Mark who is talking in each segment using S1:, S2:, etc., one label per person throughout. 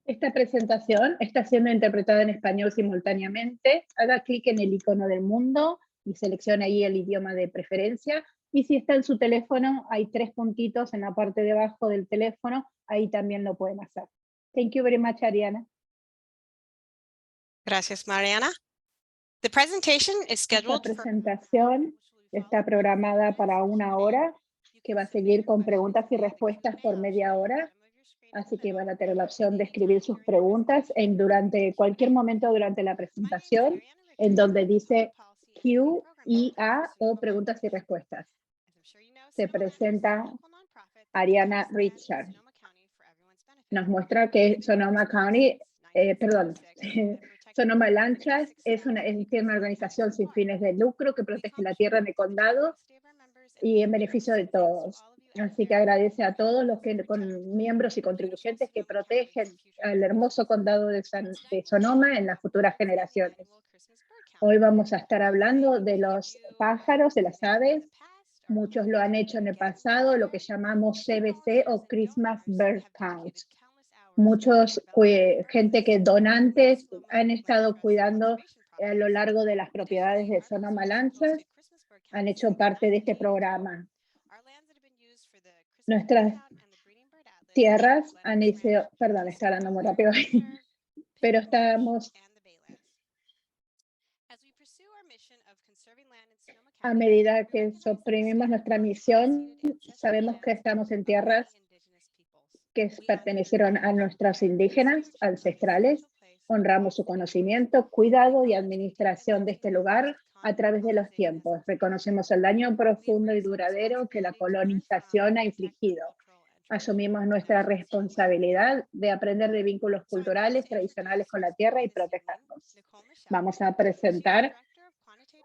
S1: Esta presentación está siendo interpretada en español simultáneamente. Haga clic en el icono del mundo y seleccione ahí el idioma de preferencia. Y si está en su teléfono, hay 3 puntitos en la parte de abajo del teléfono. Ahí también lo pueden hacer. Thank you very much, Ariana.
S2: Gracias, Mariana. The presentation is
S1: Esta
S2: scheduled
S1: presentación está programada para 1 hora, que va a seguir con preguntas y respuestas por media hora. Así que van a tener la opción de escribir sus preguntas durante cualquier momento durante la presentación, en donde dice Q&A o preguntas y respuestas. Se presenta Ariana Richard. Nos muestra que Sonoma County, Sonoma Lanchas tiene una organización sin fines de lucro que protege la tierra en el condado y en beneficio de todos. Así que agradece a todos los con miembros y contribuyentes que protegen al hermoso condado de Sonoma en las futuras generaciones. Hoy vamos a estar hablando de los pájaros, de las aves. Muchos lo han hecho en el pasado, lo que llamamos CBC o Christmas Bird Count. Gente que donantes han estado cuidando a lo largo de las propiedades de Sonoma Lanchas, han hecho parte de este programa. Nuestras tierras han sido, perdón, está hablando muy rápido, pero estamos a medida que suprimimos nuestra misión, sabemos que estamos en tierras que pertenecieron a nuestros indígenas ancestrales. Honramos su conocimiento, cuidado y administración de este lugar a través de los tiempos. Reconocemos el daño profundo y duradero que la colonización ha infligido. Asumimos nuestra responsabilidad de aprender de vínculos culturales tradicionales con la tierra y protegerlos. Vamos a presentar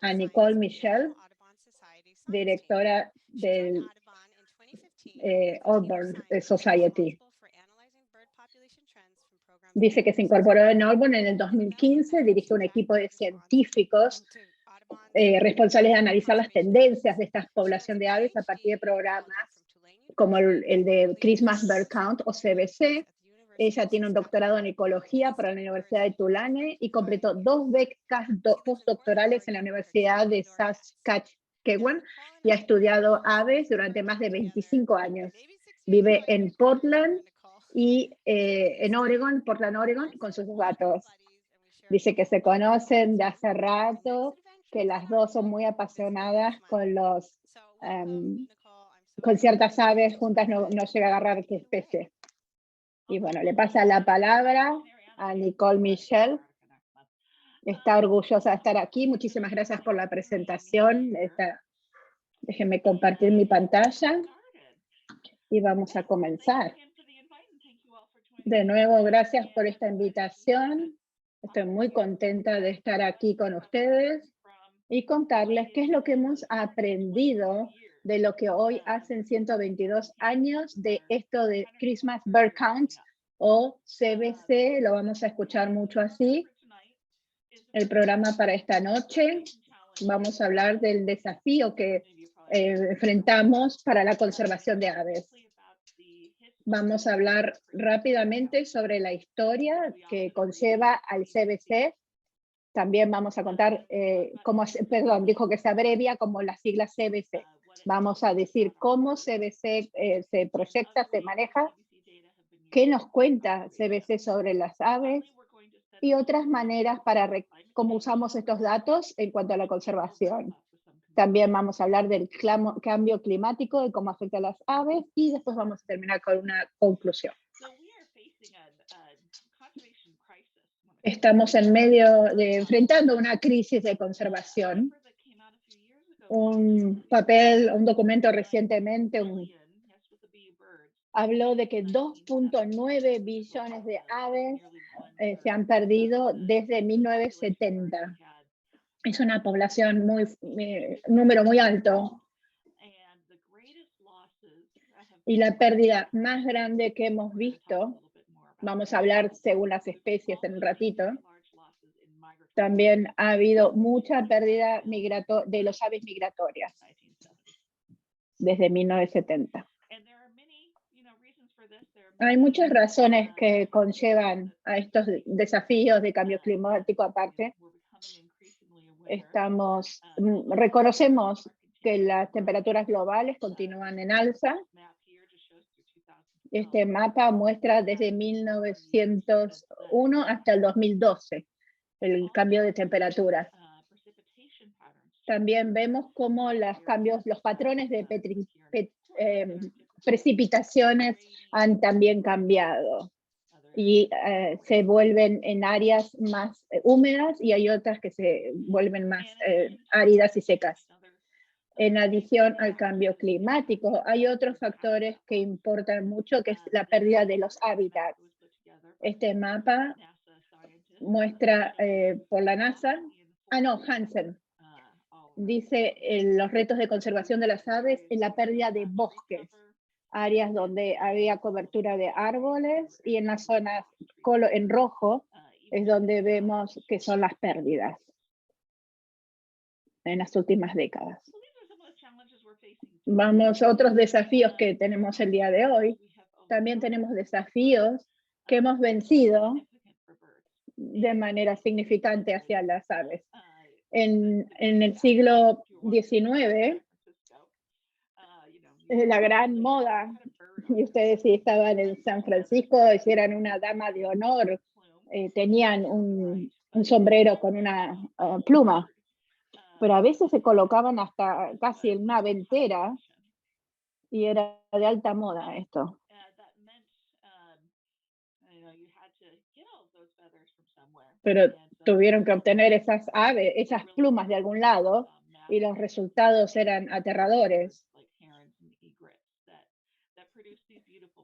S1: a Nicole Michel, directora del Audubon Society. Dice que se incorporó en Audubon en el 2015, dirige un equipo de científicos responsables de analizar las tendencias de esta población de aves a partir de programas como el de Christmas Bird Count o CBC. Ella tiene un doctorado en ecología por la Universidad de Tulane y completó 2 becas postdoctorales en la Universidad de Saskatchewan y ha estudiado aves durante más de 25 años. Vive en Portland y en Oregon, Portland, Oregon, con sus gatos. Dice que se conocen de hace rato, que las dos son muy apasionadas con con ciertas aves, juntas no llega a agarrar qué especie. Y bueno, le pasa la palabra a Nicole Michel. Está orgullosa de estar aquí. Muchísimas gracias por la presentación. Déjenme compartir mi pantalla y vamos a comenzar. De nuevo, gracias por esta invitación. Estoy muy contenta de estar aquí con ustedes y contarles qué es lo que hemos aprendido de lo que hoy hacen 122 años de esto de Christmas Bird Count o CBC, lo vamos a escuchar mucho así. El programa para esta noche, vamos a hablar del desafío que enfrentamos para la conservación de aves. Vamos a hablar rápidamente sobre la historia que conlleva al CBC. También vamos a contar dijo que se abrevia como las siglas CBC. Vamos a decir cómo CBC se proyecta, se maneja, qué nos cuenta CBC sobre las aves y otras maneras para cómo usamos estos datos en cuanto a la conservación. También vamos a hablar del cambio climático y cómo afecta a las aves y después vamos a terminar con una conclusión. Estamos en medio de enfrentando una crisis de conservación. Un documento recientemente habló de que 2.9 billones de aves se han perdido desde 1970. Es una población número muy alto. Y la pérdida más grande que hemos visto, vamos a hablar según las especies en un ratito, también ha habido mucha pérdida de los aves migratorias desde 1970. Hay muchas razones que conllevan a estos desafíos de cambio climático aparte. Reconocemos que las temperaturas globales continúan en alza. Este mapa muestra desde 1901 hasta el 2012 el cambio de temperaturas. También vemos cómo los patrones de precipitaciones han también cambiado y se vuelven en áreas más húmedas y hay otras que se vuelven más áridas y secas. En adición al cambio climático, hay otros factores que importan mucho, que es la pérdida de los hábitats. Este mapa muestra por la NASA, Hansen, dice los retos de conservación de las aves en la pérdida de bosques, áreas donde había cobertura de árboles, y en las zonas en rojo es donde vemos que son las pérdidas en las últimas décadas. Vamos a otros desafíos que tenemos el día de hoy. También tenemos desafíos que hemos vencido de manera significante hacia las aves. En el siglo XIX, la gran moda, y ustedes si estaban en San Francisco, si eran una dama de honor, tenían un sombrero con una pluma, pero a veces se colocaban hasta casi en una ventera y era de alta moda esto. Pero tuvieron que obtener esas plumas de algún lado y los resultados eran aterradores.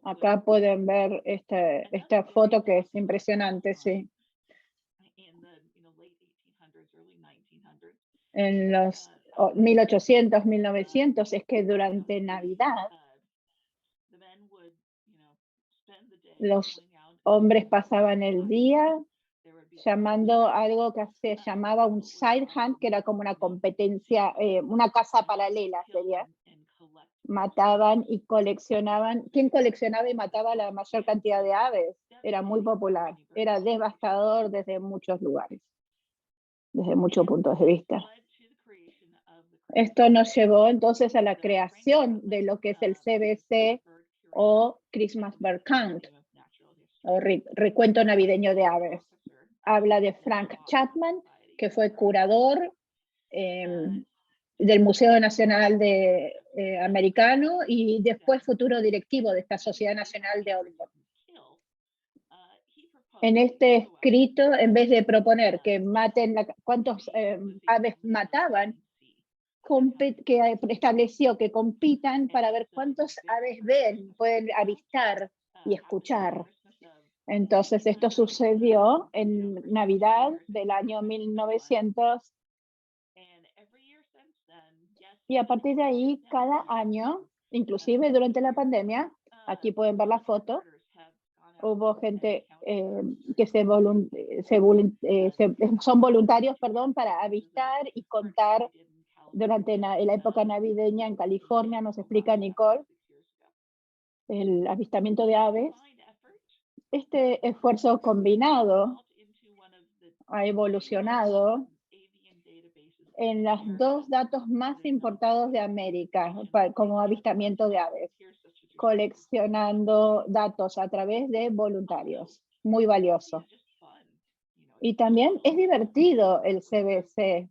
S1: Acá pueden ver esta foto que es impresionante, sí. En los 1800, 1900, es que durante Navidad los hombres pasaban el día llamando algo que se llamaba un side hunt, que era como una competencia, una caza paralela sería. Mataban y coleccionaban. ¿Quién coleccionaba y mataba la mayor cantidad de aves? Era muy popular, era devastador desde muchos lugares, desde muchos puntos de vista. Esto nos llevó entonces a la creación de lo que es el CBC o Christmas Bird Count, o recuento navideño de aves. Habla de Frank Chapman, que fue curador del Museo Nacional Americano y después futuro directivo de esta Sociedad Nacional de Oregon. En este escrito, en vez de proponer que maten cuántos aves mataban, que estableció que compitan para ver cuántos aves pueden avistar y escuchar. Entonces, esto sucedió en Navidad del año 1900. Y a partir de ahí, cada año, inclusive durante la pandemia, aquí pueden ver la foto, hubo gente que son voluntarios, para avistar y contar durante la época navideña en California, nos explica Nicole, el avistamiento de aves. Este esfuerzo combinado ha evolucionado en los dos datos más importados de América como avistamiento de aves, coleccionando datos a través de voluntarios. Muy valioso. Y también es divertido el CBC.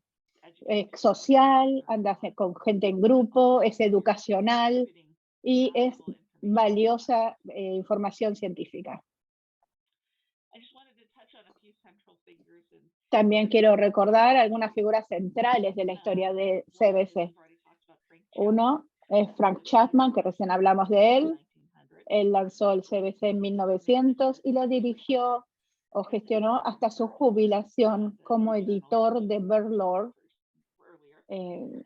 S1: Es social, andas con gente en grupo, es educacional y es valiosa información científica. También quiero recordar algunas figuras centrales de la historia de CBC. Uno es Frank Chapman, que recién hablamos de él. Él lanzó el CBC en 1900 y lo dirigió o gestionó hasta su jubilación como editor de BirdLore en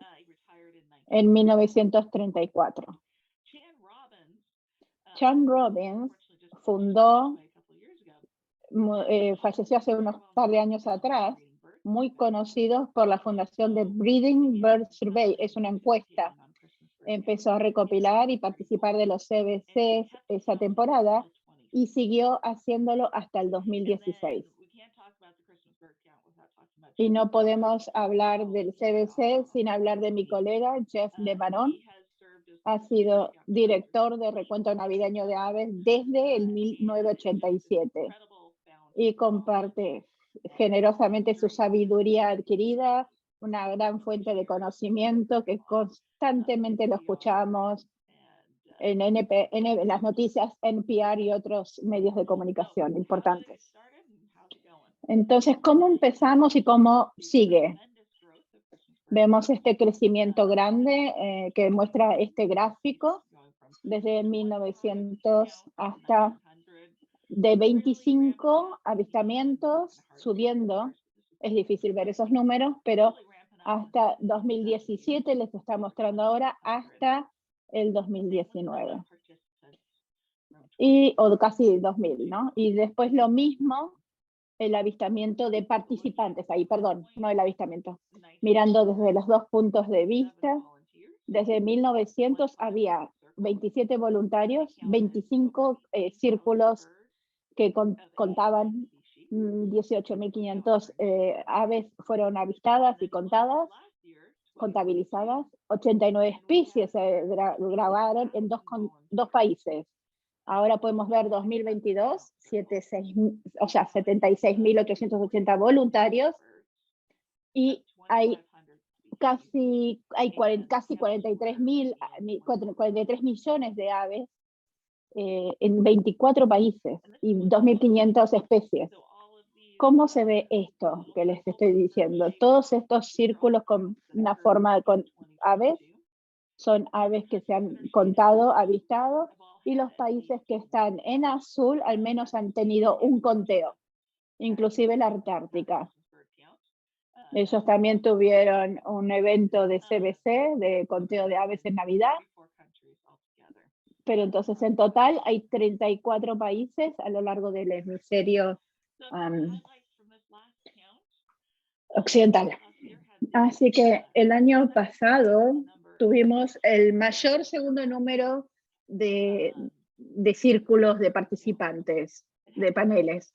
S1: 1934. Chan Robbins falleció hace unos par de años atrás, muy conocido por la fundación de Breeding Bird Survey. Es una encuesta. Empezó a recopilar y participar de los CBC esa temporada y siguió haciéndolo hasta el 2016. Y no podemos hablar del CBC sin hablar de mi colega Jeff LeBaron. Ha sido director de recuento navideño de aves desde el 1987 y comparte generosamente su sabiduría adquirida, una gran fuente de conocimiento que constantemente lo escuchamos en las noticias NPR y otros medios de comunicación importantes. Entonces, ¿cómo empezamos y cómo sigue? Vemos este crecimiento grande que muestra este gráfico desde 1900 hasta de 25 avistamientos subiendo. Es difícil ver esos números, pero hasta 2017 les está mostrando ahora hasta el 2019. O casi 2000, ¿no? Y después lo mismo, el avistamiento de participantes, ahí, perdón, no el avistamiento, mirando desde los dos puntos de vista. Desde 1900 había 27 voluntarios, 25 círculos que contaban 18.500 aves fueron avistadas y contadas, contabilizadas. 89 especies se grabaron en dos países. Ahora podemos ver 2022, 76.880 voluntarios y hay casi 43 millones de aves en 24 países y 2.500 especies. ¿Cómo se ve esto que les estoy diciendo? Todos estos círculos con una forma con aves son aves que se han contado, avistado, y los países que están en azul al menos han tenido un conteo, inclusive la Antártica. Ellos también tuvieron un evento de CBC, de conteo de aves en Navidad, pero entonces en total hay 34 países a lo largo del hemisferio occidental. Así que el año pasado tuvimos el mayor segundo número de círculos de participantes, de paneles.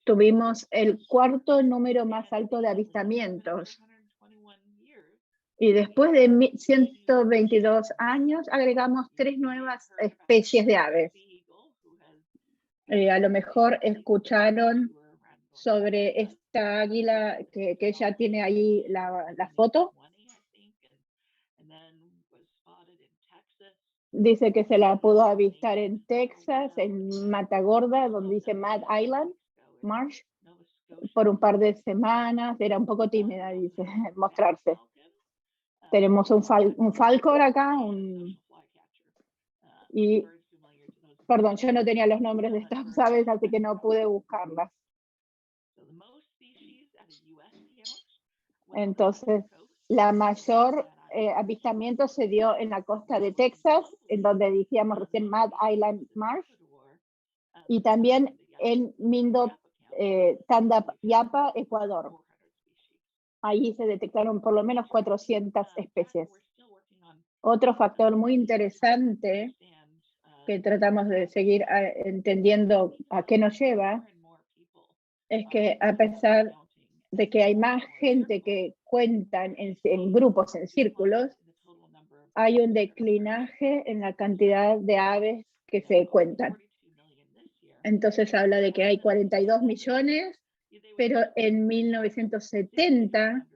S1: Tuvimos el cuarto número más alto de avistamientos. Y después de 122 años agregamos 3 nuevas especies de aves. A lo mejor escucharon sobre esta águila que ella tiene ahí la foto. Dice que se la pudo avistar en Texas, en Matagorda, donde dice Mad Island, Marsh, por un par de semanas. Era un poco tímida, dice, mostrarse. Tenemos un falcor acá, y, perdón, yo no tenía los nombres de estas aves, así que no pude buscarlas. Entonces, la mayor avistamiento se dio en la costa de Texas, en donde decíamos recién Mad Island Marsh, y también en Mindo Tandayapa, Ecuador. Ahí se detectaron por lo menos 400 especies. Otro factor muy interesante que tratamos de seguir entendiendo a qué nos lleva es que a pesar de que hay más gente que cuentan en grupos, en círculos, hay un declinaje en la cantidad de aves que se cuentan. Entonces habla de que hay 42 millones, pero en 1970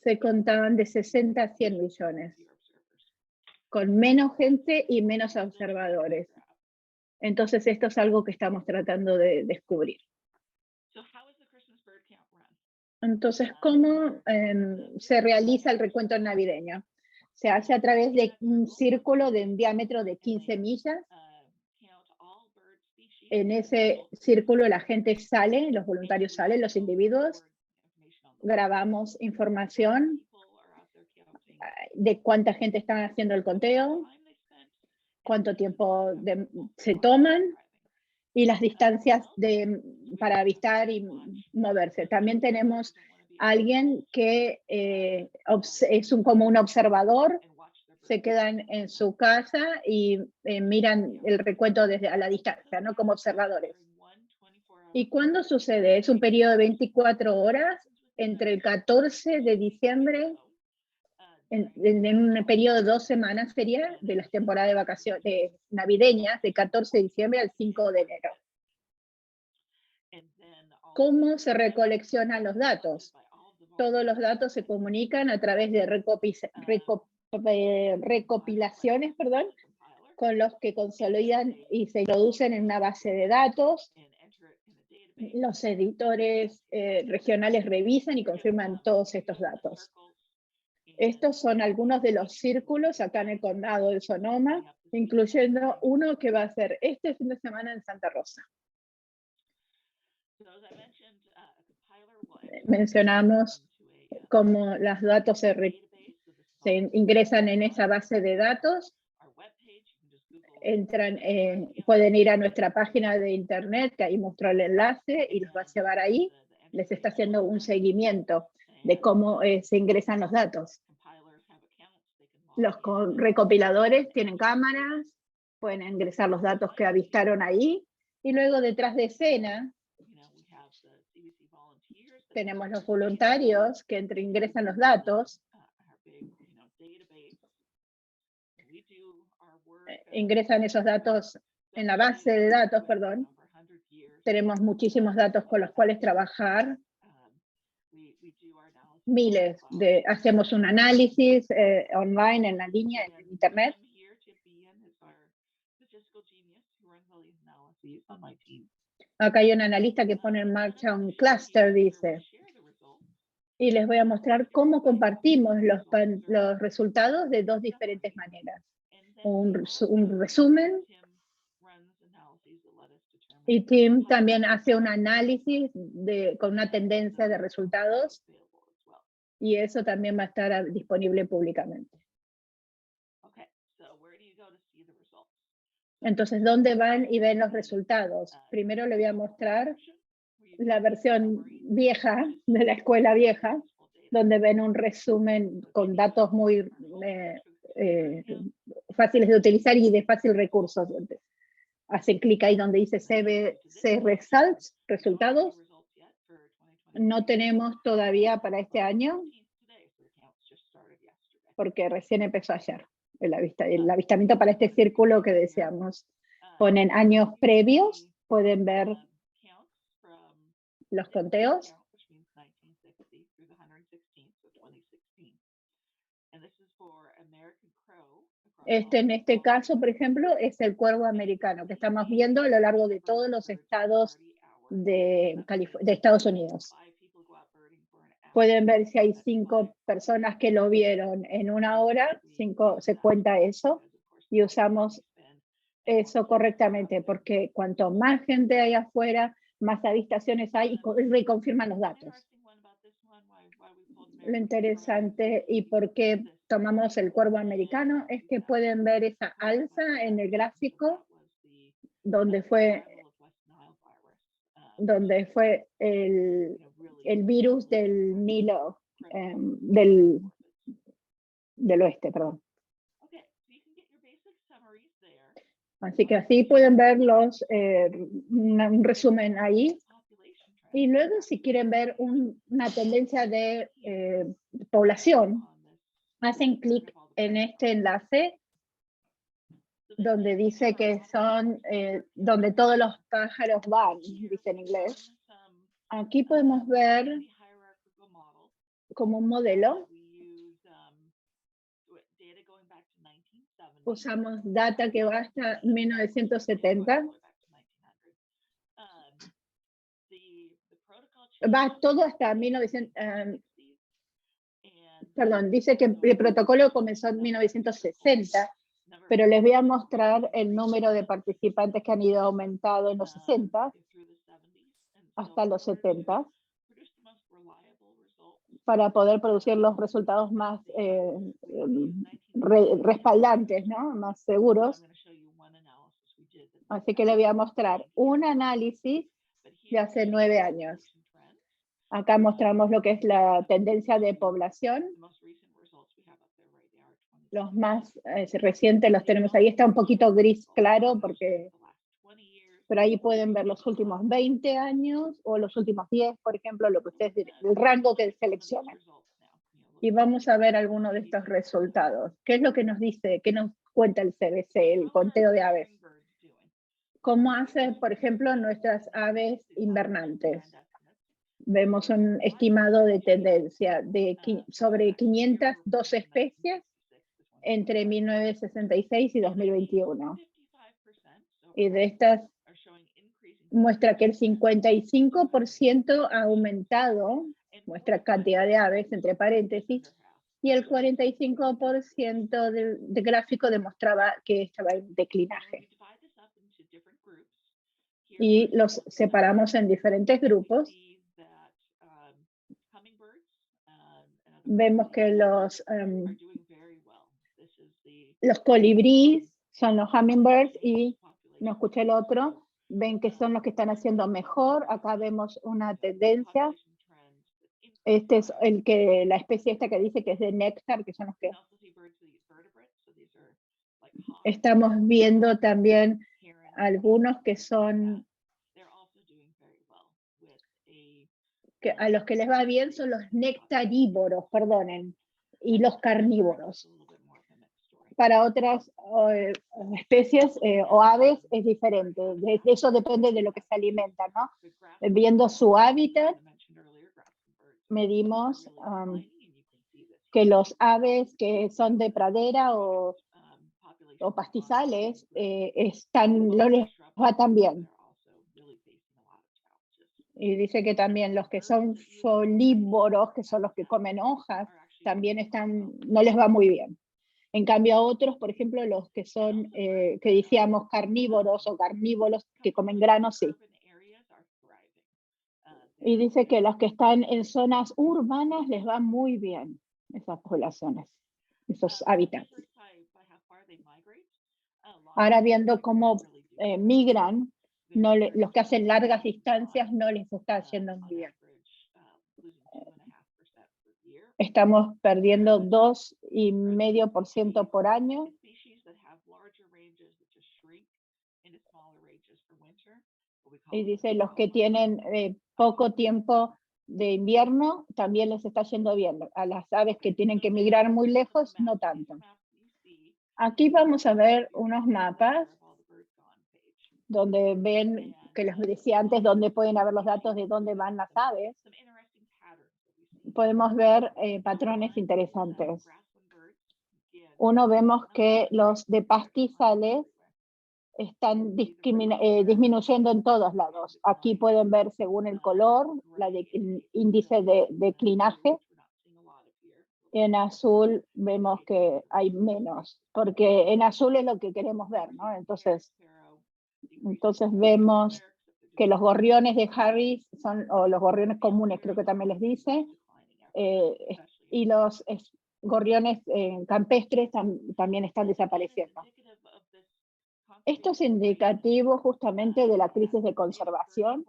S1: se contaban de 60 a 100 millones, con menos gente y menos observadores. Entonces esto es algo que estamos tratando de descubrir. Entonces, ¿cómo se realiza el recuento navideño? Se hace a través de un círculo de un diámetro de 15 millas. En ese círculo la gente sale, los voluntarios salen, los individuos. Grabamos información de cuánta gente está haciendo el conteo, cuánto tiempo se toman y las distancias para avistar y moverse. También tenemos alguien que es como un observador se quedan en su casa y miran el recuento desde a la distancia, ¿no? Como observadores. ¿Y cuándo sucede? Es un periodo de 24 horas entre el 14 de diciembre, en un periodo de 2 semanas sería, de las temporadas de vacaciones navideñas, de 14 de diciembre al 5 de enero. ¿Cómo se recoleccionan los datos? Todos los datos se comunican a través de recopilaciones, con los que consolidan y se introducen en una base de datos. Los editores regionales revisan y confirman todos estos datos. Estos son algunos de los círculos acá en el condado de Sonoma, incluyendo uno que va a ser este fin de semana en Santa Rosa. Mencionamos cómo los datos se ingresan en esa base de datos. Entran, pueden ir a nuestra página de internet, que ahí mostró el enlace y los va a llevar ahí. Les está haciendo un seguimiento de cómo se ingresan los datos. Los recopiladores tienen cámaras, pueden ingresar los datos que avistaron ahí, y luego detrás de escena tenemos los voluntarios que ingresan los datos. Ingresan esos datos en la base de datos, Tenemos muchísimos datos con los cuales trabajar. Hacemos un análisis online, en la línea, en internet. Acá hay un analista que pone en marcha un clúster, dice. Y les voy a mostrar cómo compartimos los resultados de dos diferentes maneras. Un resumen, y Tim también hace un análisis con una tendencia de resultados, y eso también va a estar disponible públicamente. Entonces, ¿dónde van y ven los resultados? Primero le voy a mostrar la versión vieja, de la escuela vieja, donde ven un resumen con datos muy fáciles de utilizar y de fácil recurso. Hacen clic ahí donde dice CBC Results, resultados. No tenemos todavía para este año, porque recién empezó ayer el avistamiento para este círculo que deseamos. Ponen años previos, pueden ver los conteos. En este caso, por ejemplo, es el cuervo americano, que estamos viendo a lo largo de todos los estados de Estados Unidos. Pueden ver si hay 5 personas que lo vieron en 1 hora, 5, se cuenta eso, y usamos eso correctamente, porque cuanto más gente hay afuera, más avistaciones hay y reconfirman los datos. Lo interesante y por qué tomamos el cuervo americano es que pueden ver esa alza en el gráfico donde fue el virus del Nilo, del oeste, perdón. Así que así pueden ver un resumen ahí. Y luego, si quieren ver una tendencia de población, hacen clic en este enlace donde dice que son donde todos los pájaros van, dice en inglés. Aquí podemos ver como un modelo. Usamos data que va hasta 1970. Va todo hasta 1900. Perdón, dice que el protocolo comenzó en 1960, pero les voy a mostrar el número de participantes que han ido aumentando en los 60 hasta los 70 para poder producir los resultados más respaldantes, ¿no? Más seguros. Así que les voy a mostrar un análisis de hace 9 años. Acá mostramos lo que es la tendencia de población. Los más recientes los tenemos ahí. Está un poquito gris claro, pero ahí pueden ver los últimos 20 años o los últimos 10, por ejemplo, lo que ustedes, el rango que seleccionen. Y vamos a ver algunos de estos resultados. ¿Qué es lo que nos dice, qué nos cuenta el CBC, el conteo de aves? ¿Cómo hace, por ejemplo, nuestras aves invernantes? Vemos un estimado de tendencia sobre 502 especies entre 1966 y 2021. Y de estas muestra que el 55% ha aumentado nuestra cantidad de aves, entre paréntesis, y el 45% de gráfico demostraba que estaba en declinaje. Y los separamos en diferentes grupos. Vemos que los colibríes son los hummingbirds y no escuché el otro. Ven que son los que están haciendo mejor. Acá vemos una tendencia. Este es la especie esta que dice que es de néctar, que son los que estamos viendo también algunos que son, que a los que les va bien son los nectarívoros, perdonen, y los carnívoros. Para otras especies o aves es diferente. Eso depende de lo que se alimentan, ¿no? Viendo su hábitat, medimos que los aves que son de pradera o pastizales no les va tan bien. Y dice que también los que son folívoros, que son los que comen hojas, también no les va muy bien. En cambio a otros, por ejemplo, los que son, que decíamos carnívoros o carnívoros que comen granos, sí. Y dice que los que están en zonas urbanas les va muy bien, esas poblaciones, esos hábitats. Ahora viendo cómo migran, los que hacen largas distancias no les está yendo muy bien. Estamos perdiendo 2,5% por año. Y dice, los que tienen poco tiempo de invierno, también les está yendo bien. A las aves que tienen que migrar muy lejos, no tanto. Aquí vamos a ver unos mapas donde ven, que les decía antes, donde pueden haber los datos de dónde van las aves. Podemos ver patrones interesantes. Uno, vemos que los de pastizales están disminuyendo en todos lados. Aquí pueden ver según el color, el índice de declinaje. En azul vemos que hay menos, porque en azul es lo que queremos ver, ¿no? Entonces vemos que los gorriones de Harris o los gorriones comunes, creo que también les dice, y los gorriones campestres también están desapareciendo. Esto es indicativo justamente de la crisis de conservación.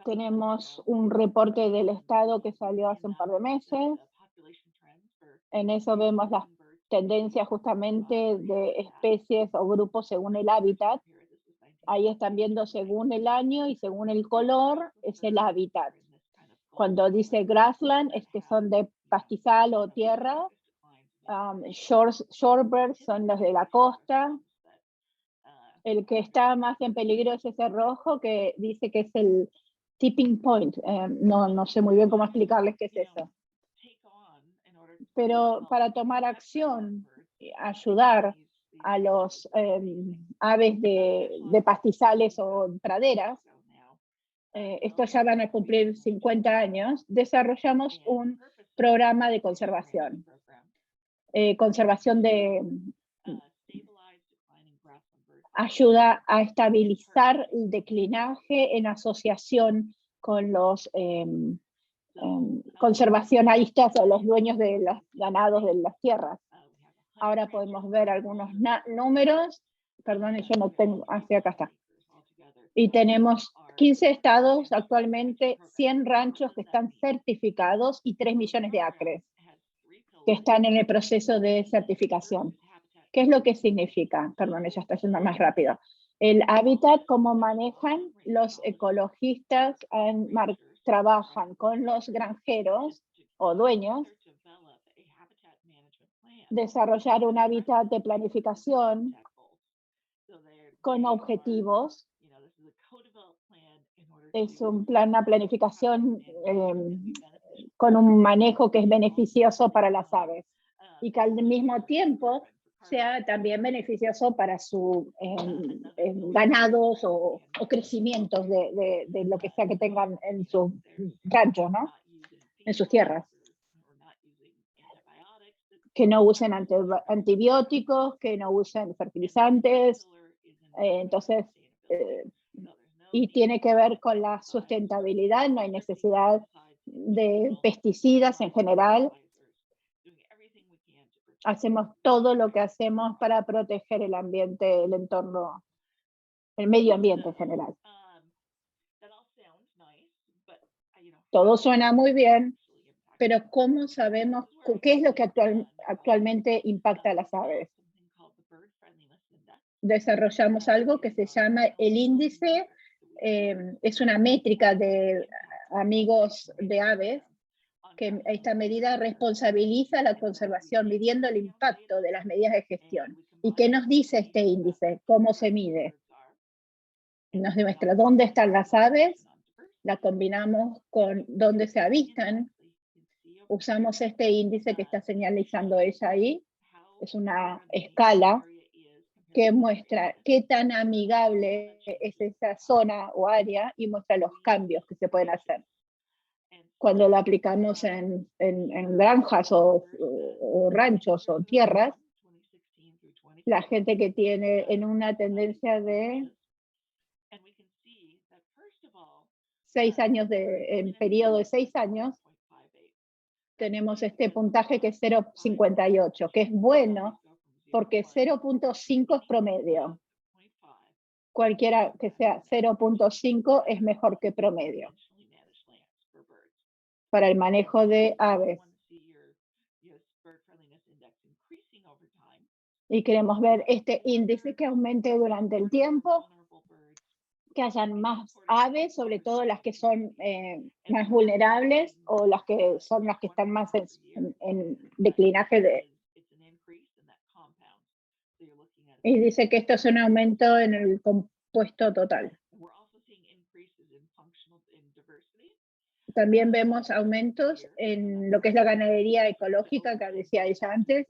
S1: Tenemos un reporte del Estado que salió hace un par de meses. En eso vemos las tendencias justamente de especies o grupos según el hábitat. Ahí están viendo según el año y según el color es el hábitat. Cuando dice grassland es que son de pastizal o tierra. Shorebirds son los de la costa. El que está más en peligro es ese rojo que dice que es el tipping point. No sé muy bien cómo explicarles qué es eso. Pero para tomar acción, ayudar a los aves de pastizales o praderas, estos ya van a cumplir 50 años, desarrollamos un programa de conservación. Conservación ayuda a estabilizar el declinaje en asociación con los conservacionalistas o los dueños de los ganados de las tierras. Ahora podemos ver algunos números. Perdón, yo no tengo, hacia acá está. Y tenemos 15 estados actualmente, 100 ranchos que están certificados y 3 millones de acres. que están en el proceso de certificación. ¿Qué es lo que significa? Perdón, ya está yendo más rápido. El hábitat, cómo manejan los ecologistas, trabajan con los granjeros o dueños, desarrollar un hábitat de planificación con objetivos. Es un plan, una planificación con un manejo que es beneficioso para las aves y que al mismo tiempo sea también beneficioso para sus ganados o crecimientos de lo que sea que tengan en sus ranchos, ¿no? En sus tierras. Que no usen antibióticos, que no usen fertilizantes. Entonces, y tiene que ver con la sustentabilidad, no hay necesidad de pesticidas en general. Hacemos todo lo que hacemos para proteger el ambiente, el entorno, el medio ambiente en general. Todo suena muy bien, pero ¿cómo sabemos qué es lo que actualmente impacta a las aves? Desarrollamos algo que se llama el índice, es una métrica de amigos de aves, que esta medida responsabiliza la conservación midiendo el impacto de las medidas de gestión. ¿Y qué nos dice este índice? ¿Cómo se mide? Nos demuestra dónde están las aves, la combinamos con dónde se avistan, usamos este índice que está señalizando ella ahí, es una escala que muestra qué tan amigable es esa zona o área y muestra los cambios que se pueden hacer. Cuando lo aplicamos en granjas o ranchos o tierras, la gente que tiene en una tendencia de 6 años, en periodo de 6 años, tenemos este puntaje que es 0,58, que es bueno porque 0,5 es promedio. Cualquiera que sea 0,5 es mejor que promedio para el manejo de aves. Y queremos ver este índice que aumente durante el tiempo, que hayan más aves, sobre todo las que son más vulnerables o las que son las que están más en declinaje y dice que esto es un aumento en el compuesto total. También vemos aumentos en lo que es la ganadería ecológica, que decía ella antes,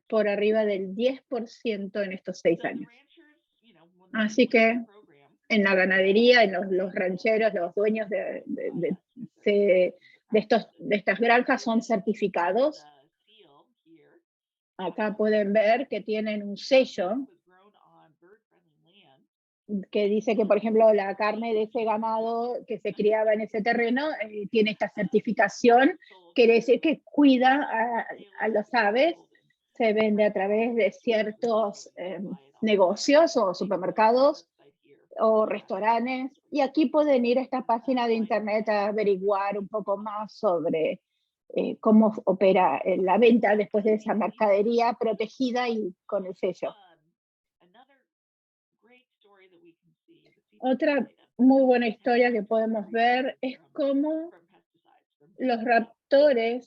S1: por arriba del 10% en estos 6 años. Así que en la ganadería, en los rancheros, los dueños de estas granjas son certificados. Acá pueden ver que tienen un sello que dice que, por ejemplo, la carne de ese ganado que se criaba en ese terreno tiene esta certificación, quiere decir que cuida a las aves, se vende a través de ciertos negocios o supermercados o restaurantes, y aquí pueden ir a esta página de internet a averiguar un poco más sobre cómo opera la venta después de esa mercadería protegida y con el sello. Otra muy buena historia que podemos ver es cómo los raptores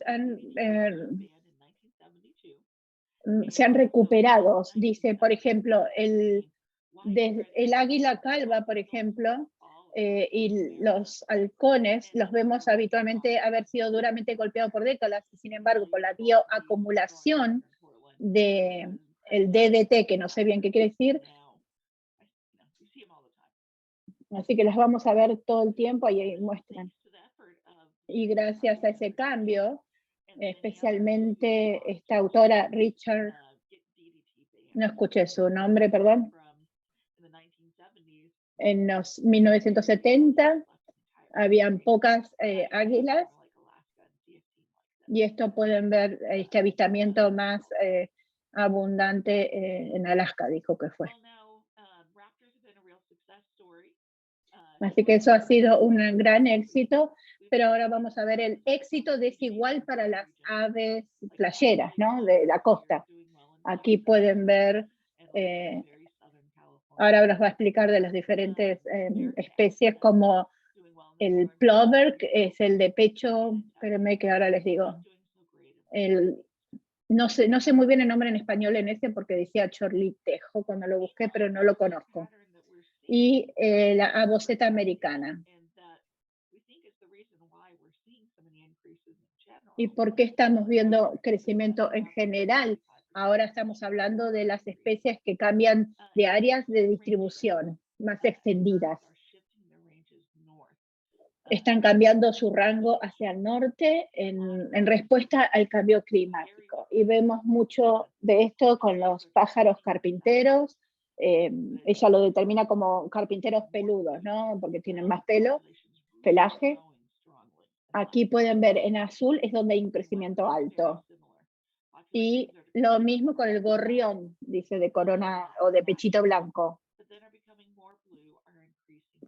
S1: se han recuperado. Dice, por ejemplo, el águila calva, por ejemplo, y los halcones, los vemos habitualmente haber sido duramente golpeados por décadas, y sin embargo, por la bioacumulación del DDT, que no sé bien qué quiere decir, así que las vamos a ver todo el tiempo, ahí muestran. Y gracias a ese cambio, especialmente esta autora Richard, no escuché su nombre, perdón, en los 1970 habían pocas águilas, y esto pueden ver este avistamiento más abundante en Alaska, dijo que fue. Así que eso ha sido un gran éxito, pero ahora vamos a ver el éxito desigual para las aves playeras, ¿no? De la costa. Aquí pueden ver, ahora los va a explicar de las diferentes especies, como el plover, que es el de pecho, espérenme que ahora les digo, no sé muy bien el nombre en español en ese porque decía chorlitejo cuando lo busqué, pero no lo conozco. Y la avoceta americana. ¿Y por qué estamos viendo crecimiento en general? Ahora estamos hablando de las especies que cambian de áreas de distribución más extendidas. Están cambiando su rango hacia el norte en respuesta al cambio climático. Y vemos mucho de esto con los pájaros carpinteros. Ella lo determina como carpinteros peludos, ¿no? Porque tienen más pelaje. Aquí pueden ver en azul es donde hay un crecimiento alto. Y lo mismo con el gorrión, dice, de corona o de pechito blanco.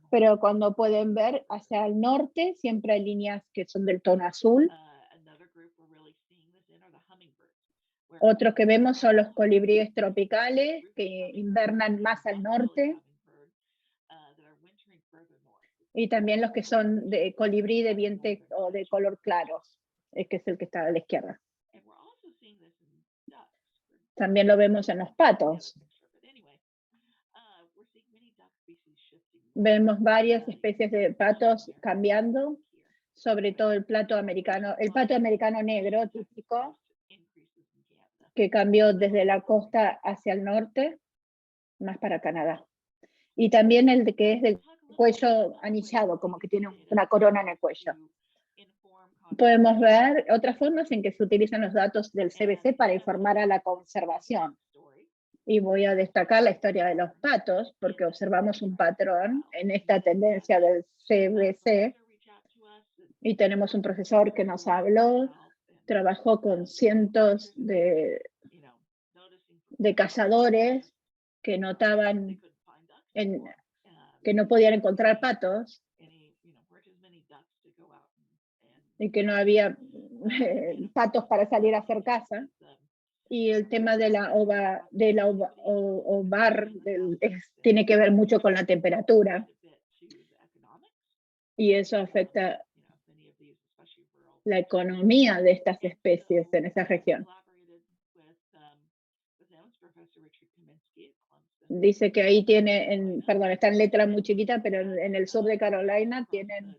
S1: Pero cuando pueden ver hacia el norte, siempre hay líneas que son del tono azul. Otros que vemos son los colibríes tropicales, que invernan más al norte. Y también los que son de colibrí de vientre o de color claro, que es el que está a la izquierda. También lo vemos en los patos. Vemos varias especies de patos cambiando, sobre todo el pato americano negro típico, que cambió desde la costa hacia el norte, más para Canadá. Y también el que es del cuello anillado, como que tiene una corona en el cuello. Podemos ver otras formas en que se utilizan los datos del CBC para informar a la conservación. Y voy a destacar la historia de los patos, porque observamos un patrón en esta tendencia del CBC. Y tenemos un profesor que nos habló, trabajó con cientos de cazadores que notaban que no podían encontrar patos y que no había patos para salir a hacer caza. Y el tema de la ovar tiene que ver mucho con la temperatura. Y eso afecta la economía de estas especies en esa región. Dice que ahí tiene, perdón, está en letra muy chiquita, pero en el sur de Carolina tienen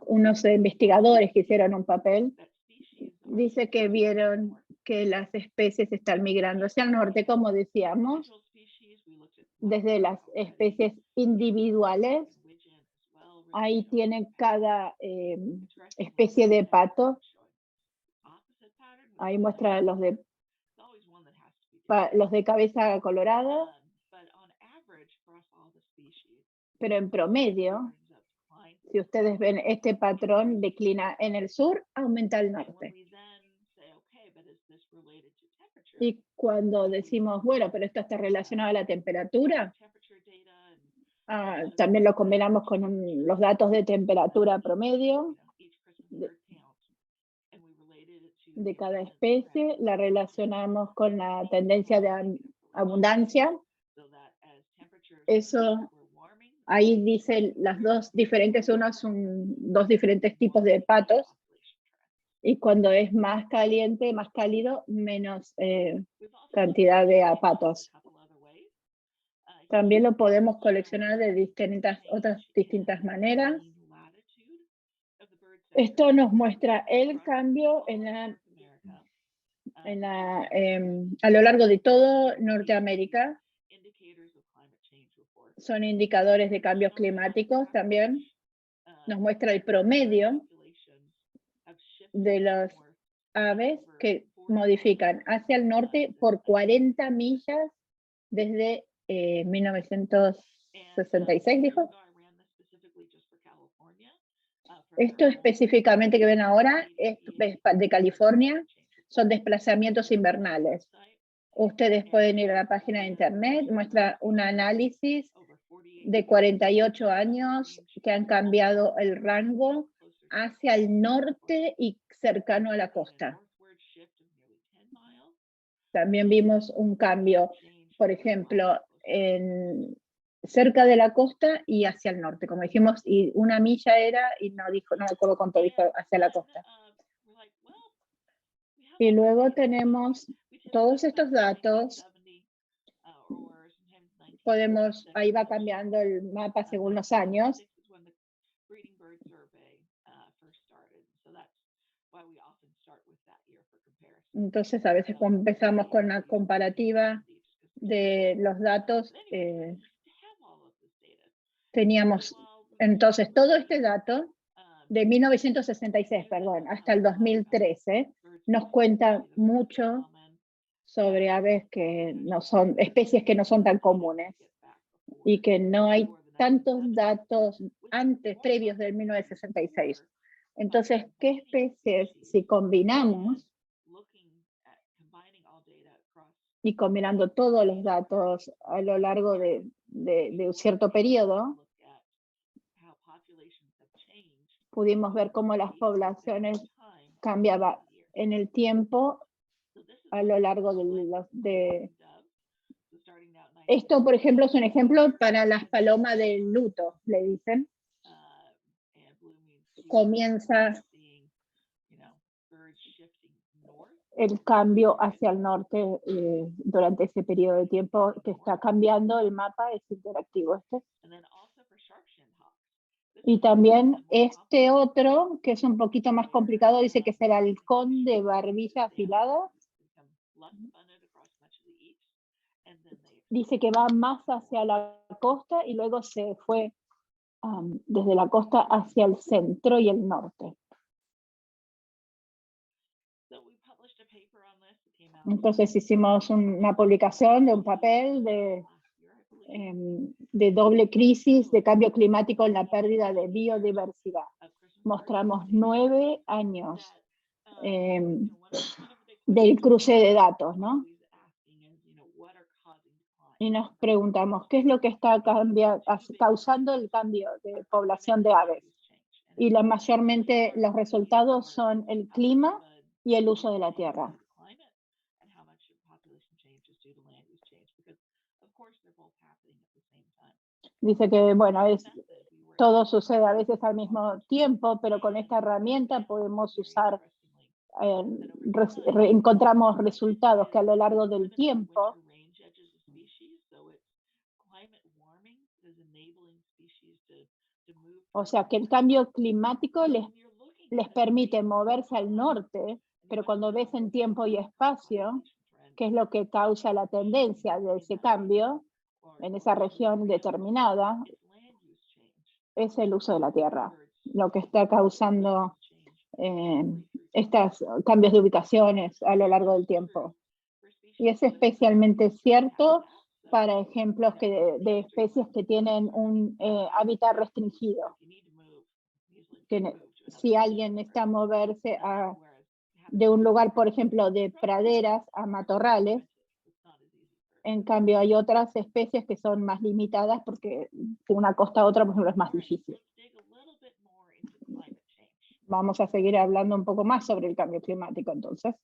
S1: unos investigadores que hicieron un papel. Dice que vieron que las especies están migrando hacia el norte, como decíamos, desde las especies individuales. Ahí tienen cada especie de pato. Ahí muestra los de cabeza colorada. Pero en promedio, si ustedes ven este patrón, declina en el sur, aumenta al norte. Y cuando decimos, bueno, pero esto está relacionado a la temperatura, también lo combinamos con los datos de temperatura promedio de cada especie, la relacionamos con la tendencia de abundancia. Eso, ahí dice las dos diferentes, son dos diferentes tipos de patos. Y cuando es más caliente, más cálido, menos cantidad de patos. También lo podemos coleccionar de otras distintas maneras. Esto nos muestra el cambio a lo largo de todo Norteamérica. Son indicadores de cambios climáticos también. Nos muestra el promedio de las aves que modifican hacia el norte por 40 millas desde 1966, dijo. Esto específicamente que ven ahora es de California, son desplazamientos invernales. Ustedes pueden ir a la página de internet, muestra un análisis de 48 años que han cambiado el rango hacia el norte y cercano a la costa. También vimos un cambio, por ejemplo, cerca de la costa y hacia el norte, como dijimos, y 1 milla era, y no me acuerdo cuánto dijo hacia la costa. Y luego tenemos todos estos datos. Ahí va cambiando el mapa según los años. Entonces, a veces empezamos con la comparativa de los datos. Teníamos entonces todo este dato de 1966, perdón, hasta el 2013, nos cuenta mucho sobre aves que no son, especies que no son tan comunes y que no hay tantos datos previos del 1966. Entonces, ¿qué especies, si combinamos y combinando todos los datos a lo largo de un cierto periodo, pudimos ver cómo las poblaciones cambiaban en el tiempo a lo largo de esto, por ejemplo, es un ejemplo para las palomas del luto, le dicen. Comienza el cambio hacia el norte durante ese periodo de tiempo que está cambiando el mapa, es interactivo este. Y también este otro, que es un poquito más complicado, dice que es el halcón de barbilla afilada. Dice que va más hacia la costa y luego se fue desde la costa hacia el centro y el norte. Entonces hicimos una publicación de un papel de doble crisis de cambio climático en la pérdida de biodiversidad. Mostramos 9 años del cruce de datos, ¿no? Y nos preguntamos, ¿qué es lo que está causando el cambio de población de aves? Y mayormente los resultados son el clima y el uso de la tierra. Dice que, bueno, todo sucede a veces al mismo tiempo, pero con esta herramienta podemos usar, encontramos resultados que a lo largo del tiempo o sea, que el cambio climático les permite moverse al norte, pero cuando ves en tiempo y espacio, ¿qué es lo que causa la tendencia de ese cambio en esa región determinada? Es el uso de la tierra, lo que está causando estos cambios de ubicaciones a lo largo del tiempo. Y es especialmente cierto para ejemplos de especies que tienen un hábitat restringido. Si alguien necesita moverse de un lugar, por ejemplo, de praderas a matorrales, en cambio hay otras especies que son más limitadas porque de una costa a otra, por ejemplo, es más difícil. Vamos a seguir hablando un poco más sobre el cambio climático, entonces.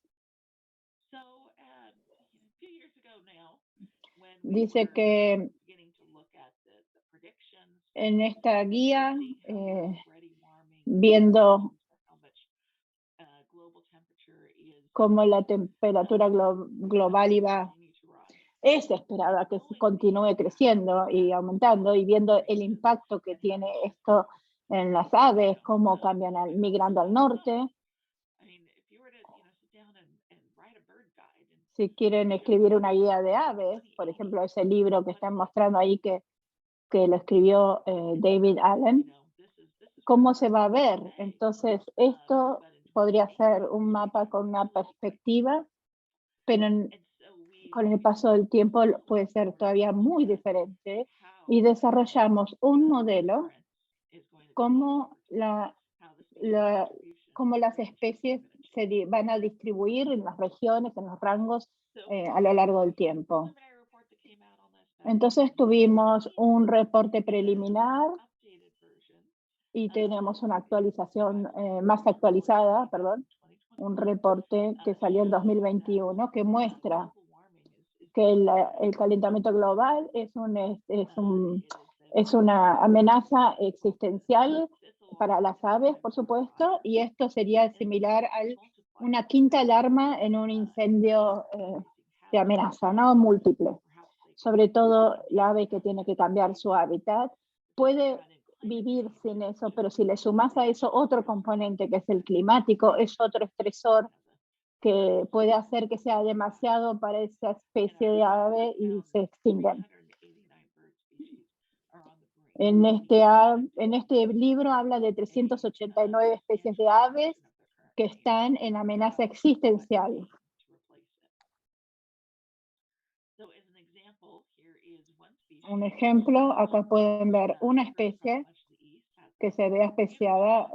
S1: Dice que en esta guía, viendo cómo la temperatura global es esperada que continúe creciendo y aumentando, y viendo el impacto que tiene esto en las aves, cómo cambian migrando al norte. Si quieren escribir una guía de aves, por ejemplo, ese libro que están mostrando ahí que lo escribió David Allen, ¿cómo se va a ver? Entonces, esto podría ser un mapa con una perspectiva, pero con el paso del tiempo puede ser todavía muy diferente, y desarrollamos un modelo cómo las especies se van a distribuir en las regiones, en los rangos a lo largo del tiempo. Entonces tuvimos un reporte preliminar y tenemos una actualización más actualizada, un reporte que salió en 2021 que muestra que el calentamiento global es una amenaza existencial para las aves, por supuesto, y esto sería similar a una quinta alarma en un incendio de amenaza, ¿no? Múltiple. Sobre todo la ave que tiene que cambiar su hábitat puede vivir sin eso, pero si le sumas a eso otro componente que es el climático, es otro estresor que puede hacer que sea demasiado para esa especie de ave y se extinguen. En este libro habla de 389 especies de aves que están en amenaza existencial. Un ejemplo, acá pueden ver una especie que se ve especiada,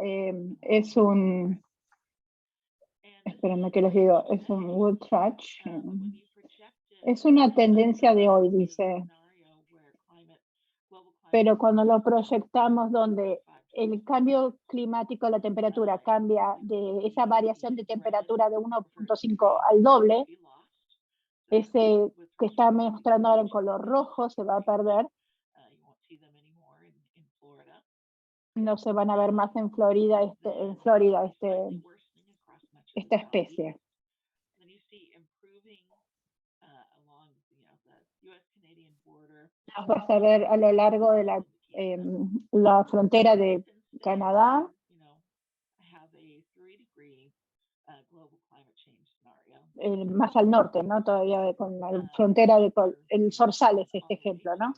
S1: espérenme que les digo, es un wood thrush. Es una tendencia de hoy, dice. Pero cuando lo proyectamos donde el cambio climático, la temperatura cambia de esa variación de temperatura de 1.5 al doble, ese que está mostrando ahora en color rojo se va a perder. No se van a ver más en Florida, esta especie. Las vas a ver a lo largo de la frontera de Canadá. Más al norte, ¿no? Todavía con la frontera de el Zorzal es este ejemplo, ¿no?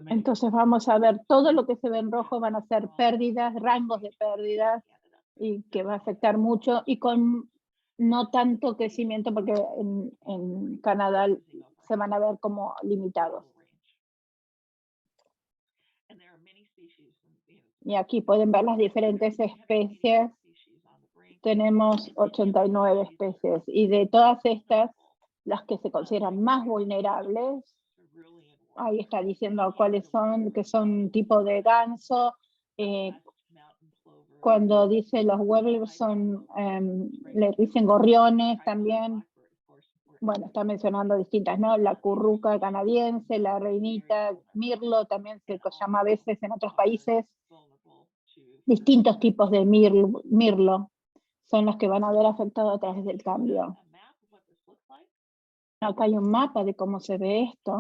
S1: Entonces vamos a ver todo lo que se ve en rojo van a ser pérdidas, rangos de pérdidas, y que va a afectar mucho y con no tanto crecimiento porque en Canadá se van a ver como limitados. Y aquí pueden ver las diferentes especies. Tenemos 89 especies y de todas estas, las que se consideran más vulnerables, ahí está diciendo cuáles son, que son tipo de ganso. Cuando dice los warblers le dicen gorriones también. Bueno, está mencionando distintas, ¿no? La curruca canadiense, la reinita, mirlo, también se llama a veces en otros países. Distintos tipos de mirlo son los que van a ver afectados a través del cambio. Acá hay un mapa de cómo se ve esto.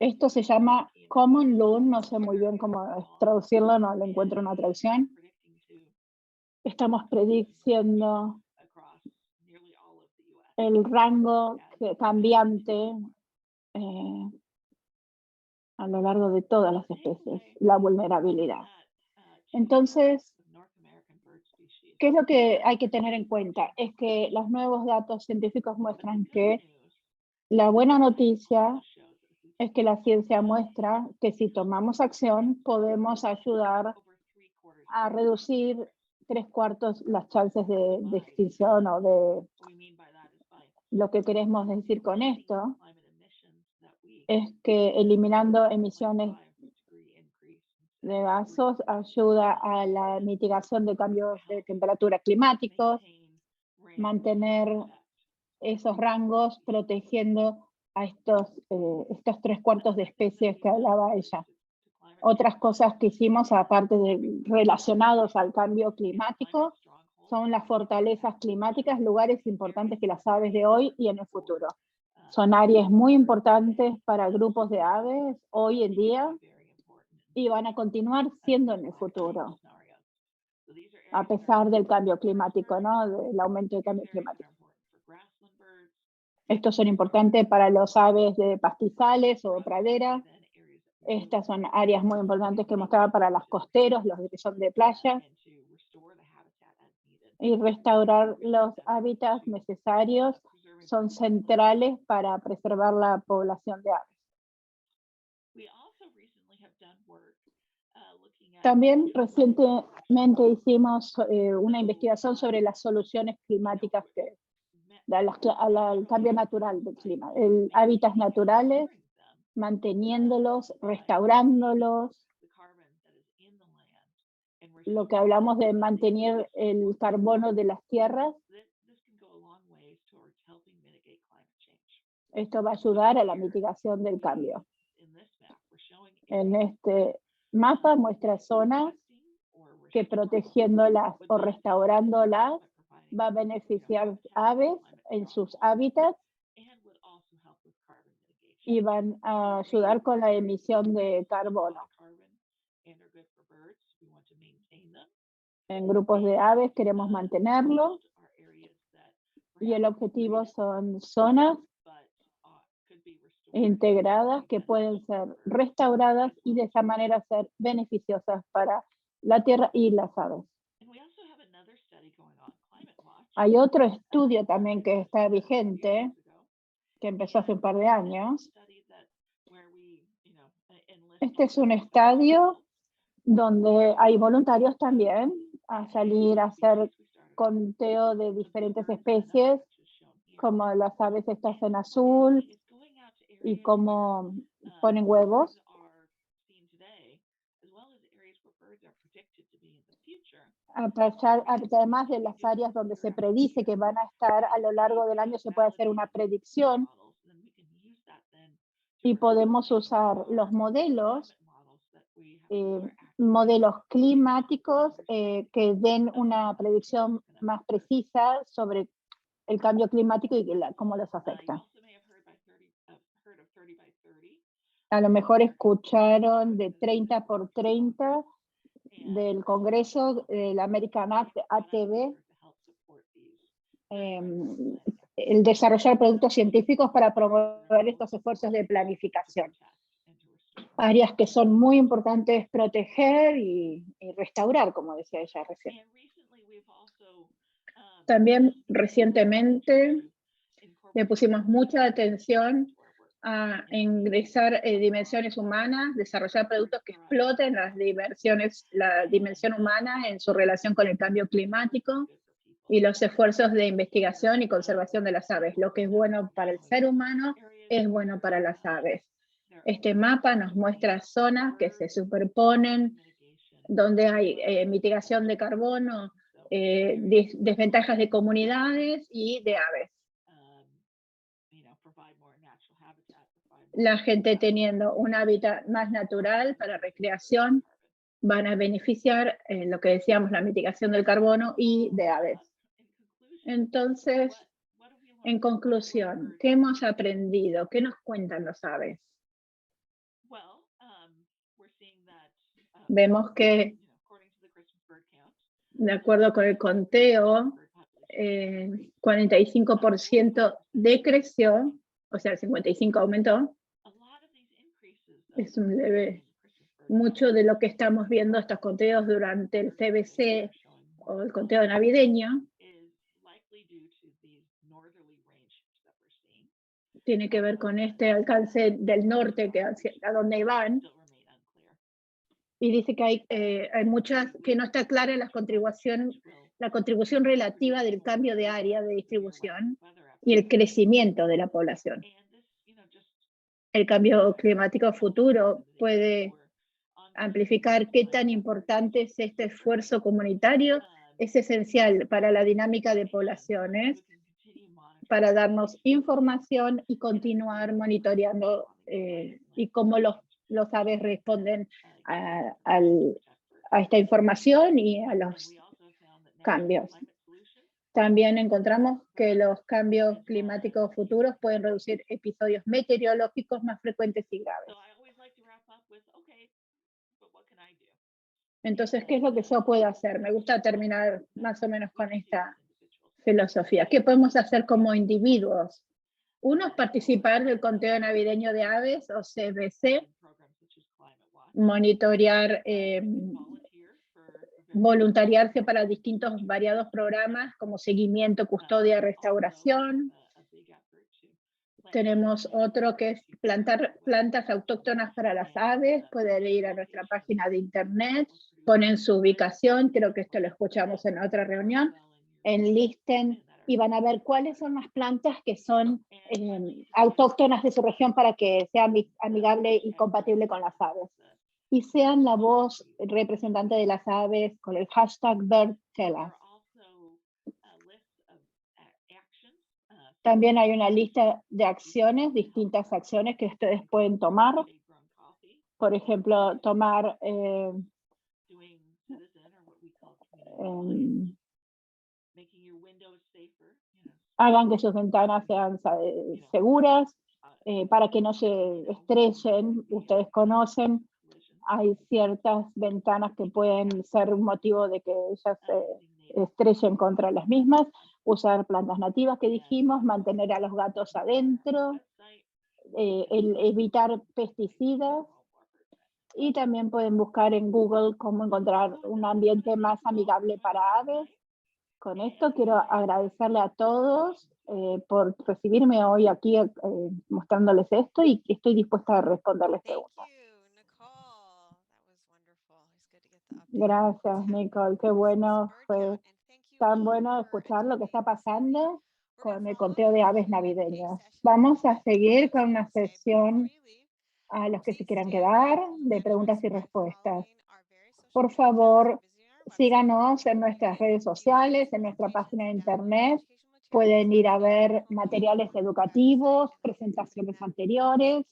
S1: Esto se llama Common Loon, no sé muy bien cómo traducirlo, no le encuentro una traducción. Estamos prediciendo el rango cambiante a lo largo de todas las especies, la vulnerabilidad. Entonces, ¿qué es lo que hay que tener en cuenta? Es que los nuevos datos científicos muestran que la buena noticia es que la ciencia muestra que si tomamos acción podemos ayudar a reducir 3/4 las chances de extinción o de... Lo que queremos decir con esto es que eliminando emisiones de gases ayuda a la mitigación de cambios de temperatura climáticos, mantener esos rangos protegiendo a estos 3/4 de especies que hablaba ella. Otras cosas que hicimos, aparte de relacionados al cambio climático, son las fortalezas climáticas, lugares importantes que las aves de hoy y en el futuro. Son áreas muy importantes para grupos de aves hoy en día y van a continuar siendo en el futuro, a pesar del cambio climático, ¿no? Del aumento del cambio climático. Estos son importantes para los aves de pastizales o de pradera. Estas son áreas muy importantes que mostraba para los costeros, los que son de playa. Y restaurar los hábitats necesarios son centrales para preservar la población de aves. También recientemente hicimos una investigación sobre las soluciones climáticas al cambio natural del clima, hábitats naturales, manteniéndolos, restaurándolos. Lo que hablamos de mantener el carbono de las tierras, esto va a ayudar a la mitigación del cambio. En este mapa muestra zonas que protegiéndolas o restaurándolas va a beneficiar aves en sus hábitats y van a ayudar con la emisión de carbono. En grupos de aves queremos mantenerlo y el objetivo son zonas integradas que pueden ser restauradas y de esa manera ser beneficiosas para la tierra y las aves. Hay otro estudio también que está vigente, que empezó hace un par de años. Este es un estadio donde hay voluntarios también a salir a hacer conteo de diferentes especies, como las aves estas en azul y cómo ponen huevos. Además de las áreas donde se predice que van a estar a lo largo del año, se puede hacer una predicción y podemos usar los modelos climáticos que den una predicción más precisa sobre el cambio climático y cómo los afecta. A lo mejor escucharon de 30 por 30 del Congreso, del American ATV, el desarrollar productos científicos para promover estos esfuerzos de planificación. Áreas que son muy importantes proteger y restaurar, como decía ella recién. También recientemente le pusimos mucha atención a ingresar dimensiones humanas, desarrollar productos que exploten la dimensión humana en su relación con el cambio climático y los esfuerzos de investigación y conservación de las aves. Lo que es bueno para el ser humano es bueno para las aves. Este mapa nos muestra zonas que se superponen, donde hay mitigación de carbono, desventajas de comunidades y de aves. La gente teniendo un hábitat más natural para recreación van a beneficiar lo que decíamos, la mitigación del carbono y de aves. Entonces, en conclusión, ¿qué hemos aprendido? ¿Qué nos cuentan los aves? Vemos que, de acuerdo con el conteo, 45% decreció, o sea, el 55% aumentó. Es un leve. Mucho de lo que estamos viendo, estos conteos durante el CBC o el conteo navideño, tiene que ver con este alcance del norte a donde van. Y dice que hay muchas, que no está clara la contribución relativa del cambio de área de distribución y el crecimiento de la población. El cambio climático futuro puede amplificar qué tan importante es este esfuerzo comunitario. Es esencial para la dinámica de poblaciones, para darnos información y continuar monitoreando y cómo los aves responden a esta información y a los cambios. También encontramos que los cambios climáticos futuros pueden reducir episodios meteorológicos más frecuentes y graves. Entonces, ¿qué es lo que yo puedo hacer? Me gusta terminar más o menos con esta filosofía. ¿Qué podemos hacer como individuos? Uno es participar del conteo navideño de aves o CBC, monitorear, voluntariarse para distintos variados programas como seguimiento, custodia, restauración. Tenemos otro que es plantar plantas autóctonas para las aves. Pueden ir a nuestra página de internet, ponen su ubicación, creo que esto lo escuchamos en otra reunión, enlisten y van a ver cuáles son las plantas que son autóctonas de su región para que sea amigable y compatible con las aves. Y sean la voz representante de las aves con el hashtag BirdTellUs. También hay una lista de acciones, distintas acciones que ustedes pueden tomar. Por ejemplo, tomar hagan que sus ventanas sean seguras para que no se estrellen. Ustedes conocen, hay ciertas ventanas que pueden ser un motivo de que ellas se estrellen contra las mismas. Usar plantas nativas que dijimos, mantener a los gatos adentro, evitar pesticidas. Y también pueden buscar en Google cómo encontrar un ambiente más amigable para aves. Con esto quiero agradecerle a todos por recibirme hoy aquí mostrándoles esto y estoy dispuesta a responderles preguntas. Gracias, Nicole. Qué bueno, fue tan bueno escuchar lo que está pasando con el conteo de aves navideñas. Vamos a seguir con una sesión a los que se quieran quedar de preguntas y respuestas. Por favor, síganos en nuestras redes sociales, en nuestra página de internet. Pueden ir a ver materiales educativos, presentaciones anteriores.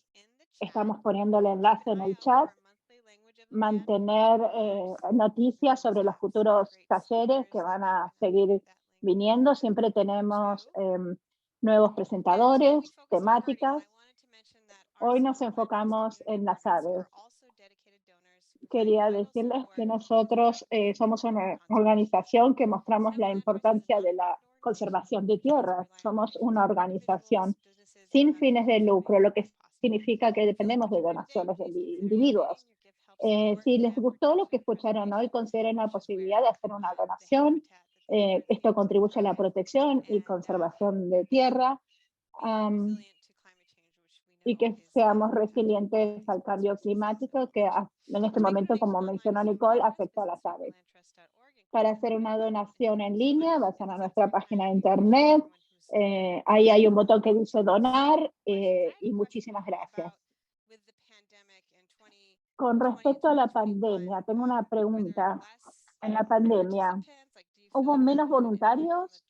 S1: Estamos poniendo el enlace en el chat. Mantener noticias sobre los futuros talleres que van a seguir viniendo. Siempre tenemos nuevos presentadores, temáticas. Hoy nos enfocamos en las aves. Quería decirles que nosotros somos una organización que mostramos la importancia de la conservación de tierras. Somos una organización sin fines de lucro, lo que significa que dependemos de donaciones de individuos. Si les gustó lo que escucharon hoy, consideren la posibilidad de hacer una donación. Esto contribuye a la protección y conservación de tierra. Y que seamos resilientes al cambio climático que en este momento, como mencionó Nicole, afecta a las aves. Para hacer una donación en línea, vayan a nuestra página de internet, ahí hay un botón que dice donar y muchísimas gracias. Con respecto a la pandemia, tengo una pregunta. En la pandemia, ¿hubo menos voluntarios?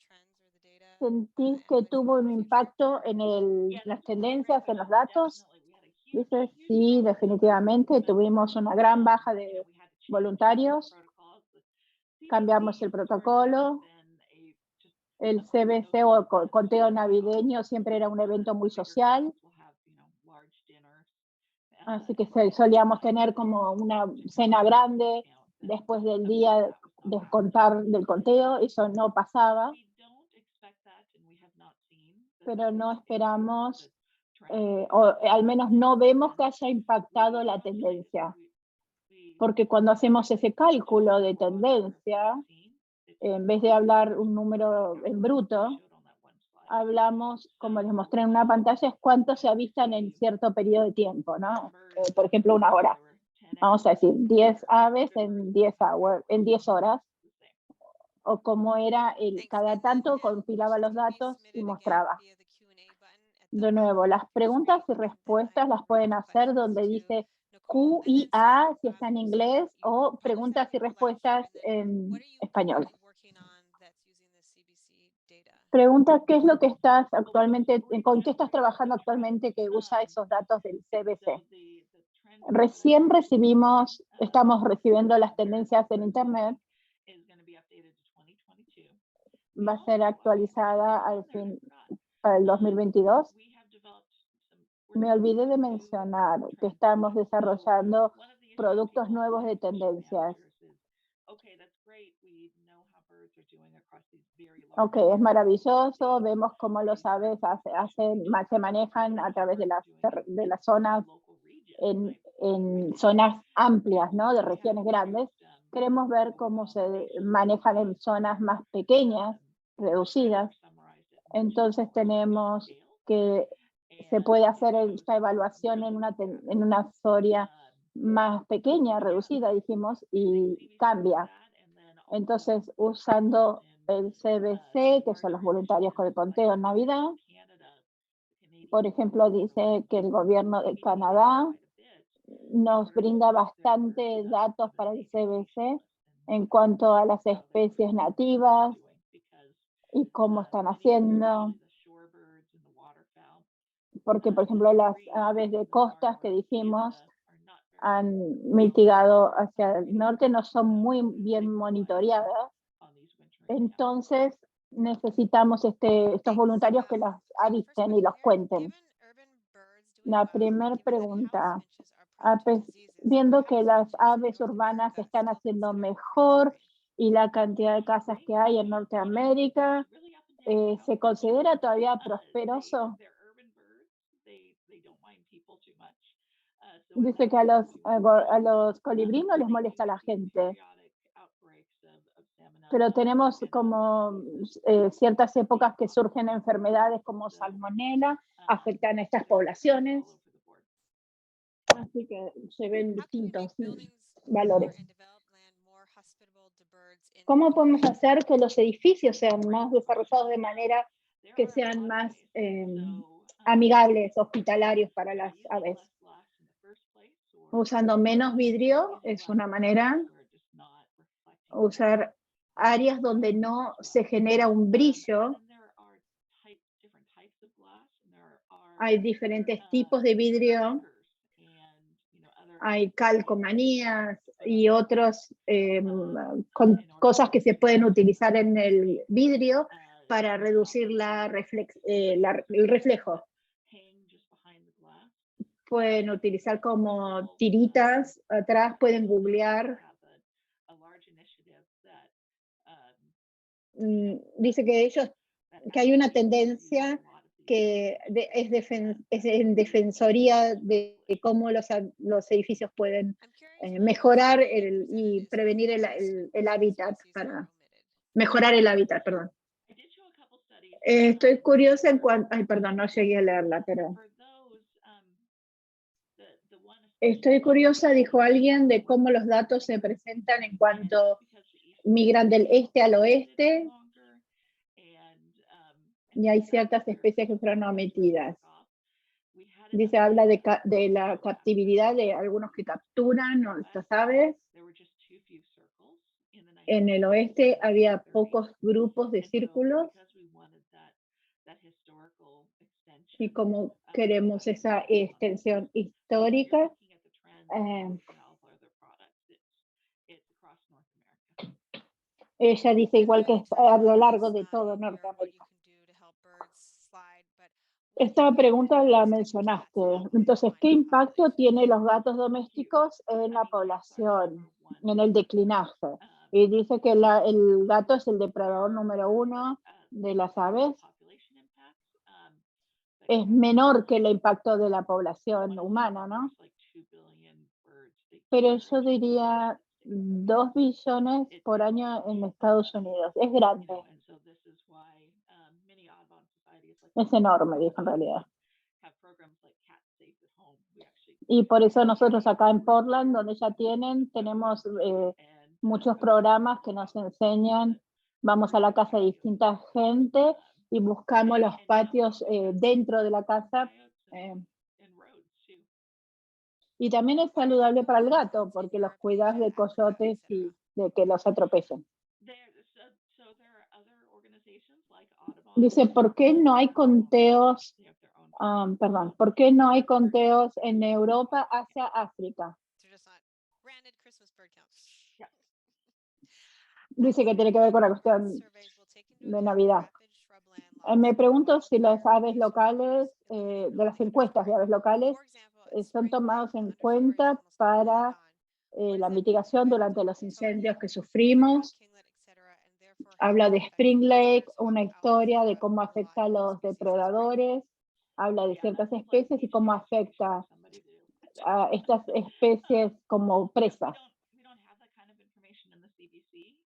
S1: ¿Sentís que tuvo un impacto en las tendencias, en los datos? Dice, sí, definitivamente tuvimos una gran baja de voluntarios. Cambiamos el protocolo. El CBC o conteo navideño siempre era un evento muy social. Así que solíamos tener como una cena grande después del día del conteo. Eso no pasaba. Pero no esperamos, o al menos no vemos que haya impactado la tendencia. Porque cuando hacemos ese cálculo de tendencia, en vez de hablar un número en bruto, hablamos, como les mostré en una pantalla, es cuánto se avistan en cierto periodo de tiempo, ¿no? Por ejemplo, una hora. Vamos a decir 10 aves en 10 horas. O cómo era, cada tanto compilaba los datos y mostraba. De nuevo, las preguntas y respuestas las pueden hacer donde dice Q y A si está en inglés o preguntas y respuestas en español. Pregunta, ¿qué es lo que estás actualmente, con qué estás trabajando actualmente que usa esos datos del CBC? Recién estamos recibiendo las tendencias en internet. Va a ser actualizada para el 2022. Me olvidé de mencionar que estamos desarrollando productos nuevos de tendencias. Ok, es maravilloso. Vemos cómo los aves se manejan a través de las zonas, en zonas amplias, ¿no? De regiones grandes. Queremos ver cómo se manejan en zonas más pequeñas, reducidas. Entonces tenemos que se puede hacer esta evaluación en una área más pequeña, reducida, dijimos, y cambia. Entonces, usando el CBC, que son los voluntarios con el conteo en Navidad, por ejemplo, dice que el gobierno de Canadá nos brinda bastante datos para el CBC en cuanto a las especies nativas y cómo están haciendo, porque, por ejemplo, las aves de costas que dijimos han mitigado hacia el norte, no son muy bien monitoreadas. Entonces, necesitamos estos voluntarios que las avisten y los cuenten. La primera pregunta, viendo que las aves urbanas están haciendo mejor y la cantidad de casas que hay en Norteamérica, ¿se considera todavía prosperoso? Dice que a los colibrí no les molesta a la gente, pero tenemos como ciertas épocas que surgen enfermedades como salmonela, afectan a estas poblaciones, así que se ven distintos valores. ¿Cómo podemos hacer que los edificios sean más desarrollados de manera que sean más amigables, hospitalarios para las aves? Usando menos vidrio es una manera. Usar áreas donde no se genera un brillo. Hay diferentes tipos de vidrio. Hay calcomanías y otros cosas que se pueden utilizar en el vidrio para reducir el reflejo. Pueden utilizar como tiritas atrás, pueden googlear. Dice que hay una tendencia que es en defensoría de cómo los edificios pueden mejorar y prevenir el hábitat, para mejorar el hábitat, perdón. Estoy curiosa en cuanto, ay, perdón, no llegué a leerla, pero estoy curiosa, dijo alguien, de cómo los datos se presentan en cuanto migran del este al oeste, y hay ciertas especies que fueron omitidas. Dice, habla de la captividad de algunos que capturan estas aves. En el oeste había pocos grupos de círculos. Y como queremos esa extensión histórica, ella dice igual que a lo largo de todo Norteamérica. Esta pregunta la mencionaste. Entonces, ¿qué impacto tienen los gatos domésticos en la población, en el declinaje? Y dice que el gato es el depredador número 1 de las aves. Es menor que el impacto de la población humana, ¿no? Pero yo diría 2 billones por año en Estados Unidos. Es grande. Es enorme, dijo en realidad. Y por eso nosotros acá en Portland, donde ya tenemos muchos programas que nos enseñan, vamos a la casa de distinta gente y buscamos los patios dentro de la casa. Y también es saludable para el gato, porque los cuidas de coyotes y de que los atropellen. Dice, ¿por qué no hay conteos? ¿Por qué no hay conteos en Europa hacia África? Dice que tiene que ver con la cuestión de Navidad. Me pregunto si las aves locales, de las encuestas de aves locales, son tomados en cuenta para la mitigación durante los incendios que sufrimos. Habla de Spring Lake, una historia de cómo afecta a los depredadores, habla de ciertas especies y cómo afecta a estas especies como presas.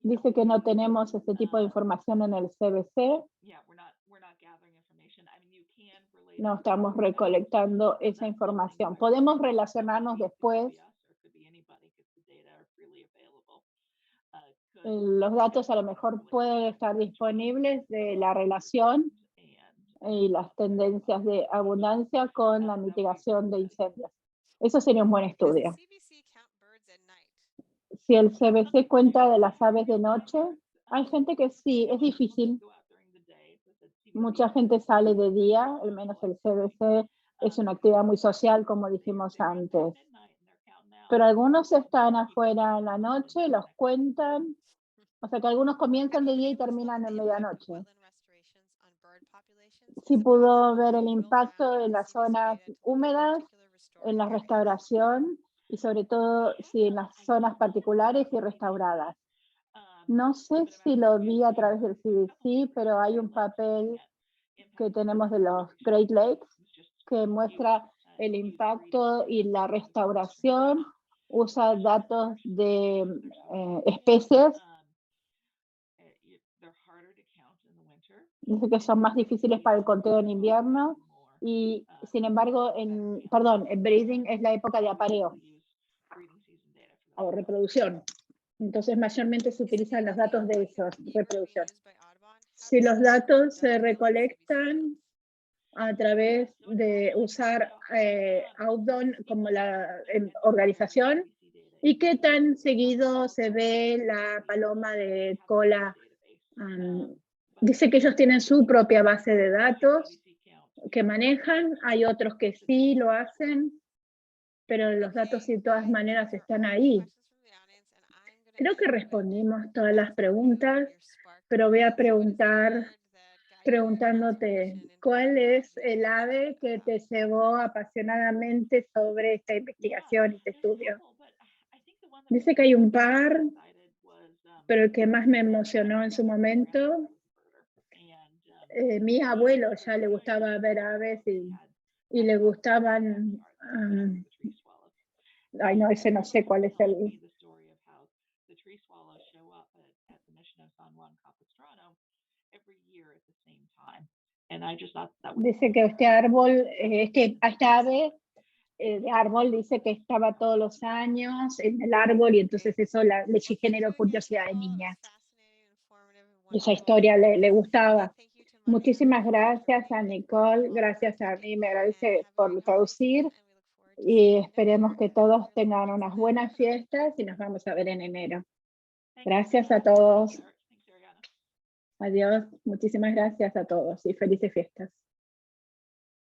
S1: Dice que no tenemos este tipo de información en el CBC. no estamos recolectando esa información. Podemos relacionarnos después. Los datos a lo mejor pueden estar disponibles de la relación y las tendencias de abundancia con la mitigación de incendios. Eso sería un buen
S2: Does the
S1: estudio.
S2: CBC count birds at night?
S1: Si el CBC cuenta de las aves de noche, hay gente que sí, es difícil. Mucha gente sale de día, al menos el CBC es una actividad muy social, como dijimos antes. Pero algunos están afuera en la noche, los cuentan. O sea que algunos comienzan de día y terminan en medianoche. Sí pudo ver el impacto en las zonas húmedas, en la restauración y sobre todo si en las zonas particulares y restauradas. No sé si lo vi a través del CDC, pero hay un papel que tenemos de los Great Lakes que muestra el impacto y la restauración. Usa datos de especies. Dice que son más difíciles para el conteo en invierno y, sin embargo, el breeding es la época de apareo o reproducción. Entonces, mayormente se utilizan los datos de esos, reproducción. Si los datos se recolectan a través de usar Audubon como la organización, ¿y qué tan seguido se ve la paloma de cola? Dice que ellos tienen su propia base de datos que manejan, hay otros que sí lo hacen, pero los datos de todas maneras están ahí. Creo que respondimos todas las preguntas, pero voy a preguntándote, ¿cuál es el ave que te cebó apasionadamente sobre esta investigación y este estudio? Dice que hay un par, pero el que más me emocionó en su momento, mi abuelo ya le gustaba ver aves y le gustaban, ay no, ese no sé cuál es el... Dice que este árbol, esta ave de árbol dice que estaba todos los años en el árbol y entonces eso le generó curiosidad de niña. Esa historia le gustaba. Muchísimas gracias a Nicole, gracias a mí, me agradece por traducir y esperemos que todos tengan unas buenas fiestas y nos vamos a ver en enero. Gracias a todos. Adiós, muchísimas gracias a todos y felices fiestas.